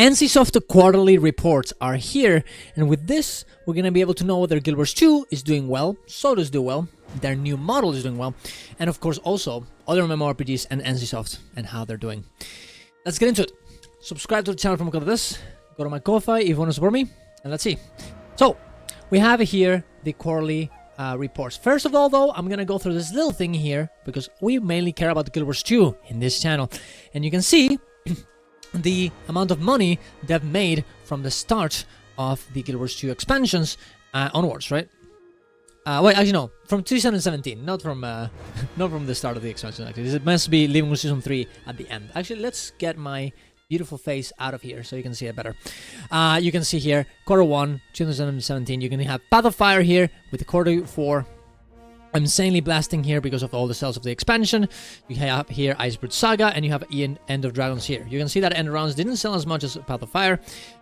NCSoft quarterly reports are here, and with this, we're gonna be able to know whether Guild Wars 2 is doing well, Sodos do well, their new model is doing well, and of course also other MMORPGs and NCSoft and how they're doing. Let's get into it. Subscribe to the channel from this. Go to my Ko-Fi if you want to support me, and let's see. So we have here the quarterly reports. First of all, though, I'm gonna go through this little thing here because we mainly care about Guild Wars 2 in this channel, and you can see the amount of money they've made from the start of the Guild Wars 2 expansions onwards, right? Wait, actually no, from 2017, not from not from the start of the expansion. Actually, it must be Living with Season 3 at the end. Actually, let's get my beautiful face out of here so you can see it better. You can see here quarter 1, 2017. You can have Path of Fire here with the quarter 4. Insanely blasting here because of all the sales of the expansion. You have here Icebird Saga, and you have End of Dragons here. You can see that End of Dragons didn't sell as much as Path of Fire.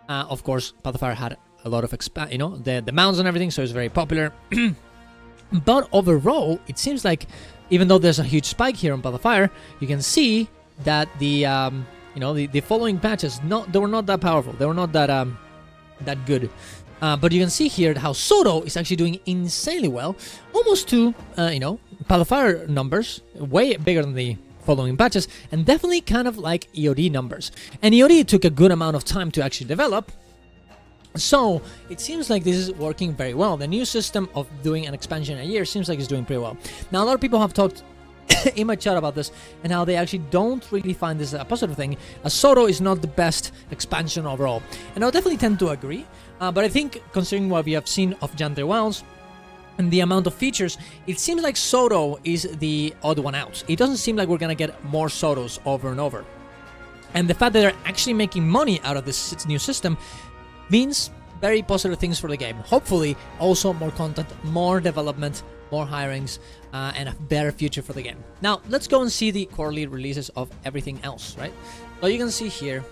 Of course, Path of Fire had a lot of the mounts and everything, so it's very popular. But overall, it seems like even though there's a huge spike here on Path of Fire, you can see that the the following patches they were not that powerful. They were not that good. But you can see here how Sodo is actually doing insanely well, almost to, Path of Fire numbers, way bigger than the following patches, and definitely kind of like EOD numbers. And EOD took a good amount of time to actually develop, so it seems like this is working very well. The new system of doing an expansion a year seems like it's doing pretty well. Now, a lot of people have talked in my chat about this and how they actually don't really find this a positive thing, as Sodo is not the best expansion overall. And I'll definitely tend to agree, but I think considering what we have seen of Jantei Wilds and the amount of features, it seems like Sodo is the odd one out. It doesn't seem like we're gonna get more Sodos over and over. And the fact that they're actually making money out of this new system means very positive things for the game. Hopefully also more content, more development, more hirings, and a better future for the game. Now, let's go and see the quarterly releases of everything else, right? So you can see here,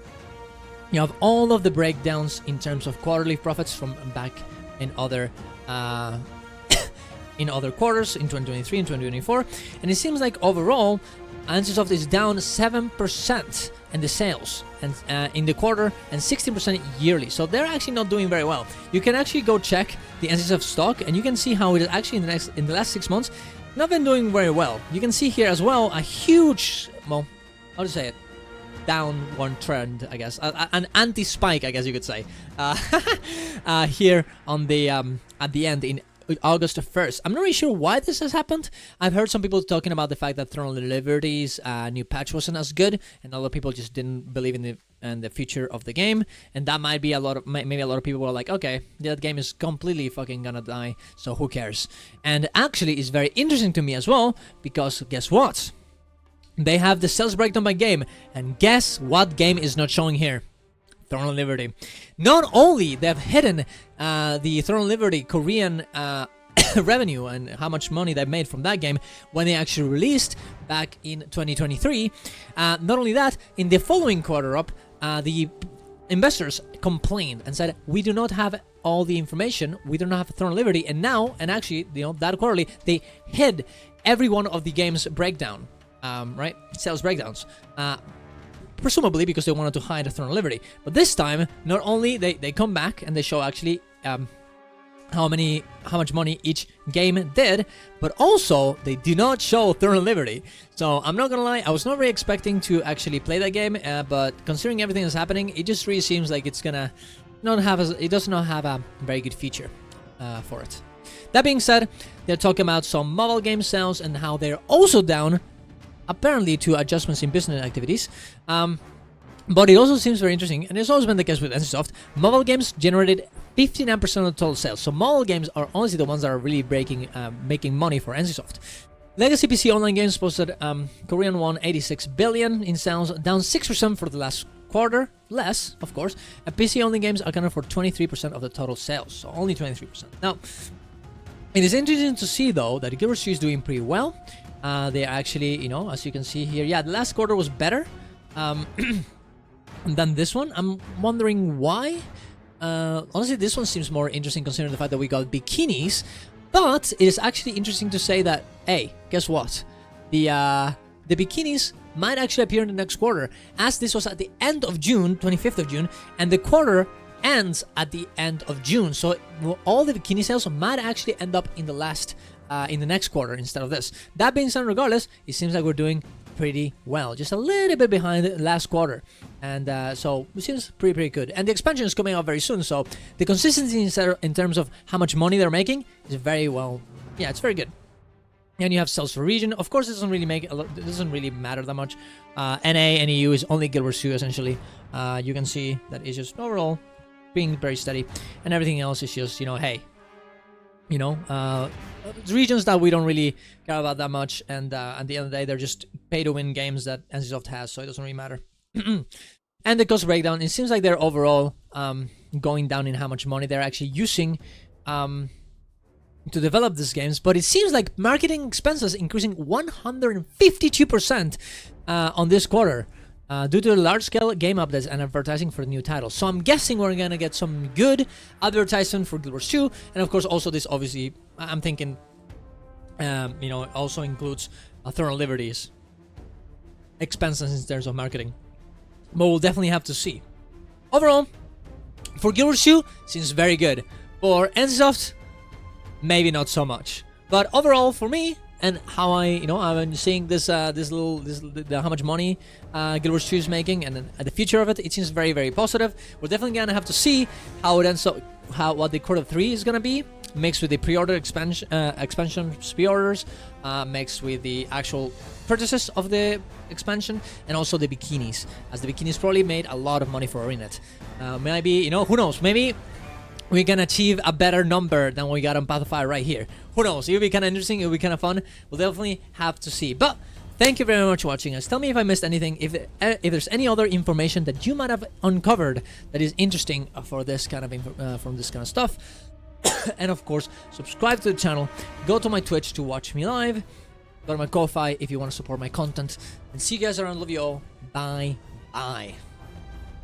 you have all of the breakdowns in terms of quarterly profits from back in other in other quarters in 2023 and 2024, and it seems like overall, NCSoft is down 7% in the sales and in the quarter, and 16% yearly. So they're actually not doing very well. You can actually go check the NCSoft stock, and you can see how it is actually in the last 6 months not been doing very well. You can see here as well a huge, well, how to say it, downward trend, I guess, an anti-spike, I guess you could say, here on the at the end in August 1st. I'm not really sure why this has happened. I've heard some people talking about the fact that Throne of Liberty's new patch wasn't as good, and other people just didn't believe in the future of the game, and that might be maybe a lot of people were like, okay, that game is completely fucking gonna die, so who cares? And actually, it's very interesting to me as well, because guess what? They have the sales breakdown by game, and guess what game is not showing here? Throne of Liberty. Not only they've hidden the Throne of Liberty Korean revenue and how much money they made from that game when they actually released back in 2023. Not only that, in the following quarter up, the investors complained and said, we do not have all the information, we do not have Throne of Liberty, and now, and actually, that quarterly, they hid every one of the game's breakdown, right? Sales breakdowns. Presumably because they wanted to hide the Throne of Liberty. But this time, not only they come back and they show actually how much money each game did, but also they do not show Throne of Liberty. So I'm not gonna lie, I was not really expecting to actually play that game, but considering everything that's happening, it just really seems like it's gonna it does not have a very good feature for it. That being said, they're talking about some mobile game sales and how they're also down, apparently to adjustments in business activities. But it also seems very interesting, and it's always been the case with NCSoft. Mobile games generated 59% of the total sales. So mobile games are honestly the ones that are really making money for NCSoft. Legacy PC online games posted Korean won 86 billion in sales, down 6% for the last quarter, less, of course. And PC only games accounted for 23% of the total sales, so only 23%. Now, it is interesting to see though that Guild Wars 2 is doing pretty well. They actually, as you can see here, yeah, the last quarter was better than this one. I'm wondering why. Honestly, this one seems more interesting considering the fact that we got bikinis. But it is actually interesting to say that, hey, guess what? The bikinis might actually appear in the next quarter, as this was at the end of June, 25th of June, and the quarter ends at the end of June. So all the bikini sales might actually end up in the next quarter instead of this. That being said, regardless, it seems like we're doing pretty well, just a little bit behind the last quarter, and so it seems pretty good. And the expansion is coming out very soon, so the consistency in terms of how much money they're making is very well. Yeah, it's very good. And you have sales for region. Of course, it doesn't really make it doesn't really matter that much. NA and EU is only Guild Wars 2 essentially. You can see that it's just overall being very steady, and everything else is just, you know, hey, you know, regions that we don't really care about that much, and at the end of the day, they're just pay-to-win games that NCSoft has, so it doesn't really matter. And the cost breakdown, it seems like they're overall going down in how much money they're actually using to develop these games, but it seems like marketing expenses increasing 152% on this quarter. Due to large-scale game updates and advertising for the new titles. So I'm guessing we're gonna get some good advertisement for Guild Wars 2, and of course also this obviously, I'm thinking, you know, it also includes Throne of Liberty's expenses in terms of marketing. But we'll definitely have to see. Overall, for Guild Wars 2, seems very good. For NCSoft, maybe not so much. But overall, for me, and how I've been seeing this how much money Guild Wars 2 is making, and the future of it, it seems very, very positive. We're definitely gonna have to see how it ends up, what the quarter 3 is gonna be, mixed with the pre-order expansion pre-orders, mixed with the actual purchases of the expansion, and also the bikinis, as the bikinis probably made a lot of money for Arinet. Maybe, you know, who knows? Maybe we can achieve a better number than we got on Path of Fire right here. Who knows? It'll be kind of interesting. It'll be kind of fun. We'll definitely have to see. But thank you very much for watching us. Tell me if I missed anything. If there's any other information that you might have uncovered that is interesting for this kind of from this kind of stuff. And of course, subscribe to the channel. Go to my Twitch to watch me live. Go to my Ko-Fi if you want to support my content. And see you guys around. Love you all. Bye. Bye.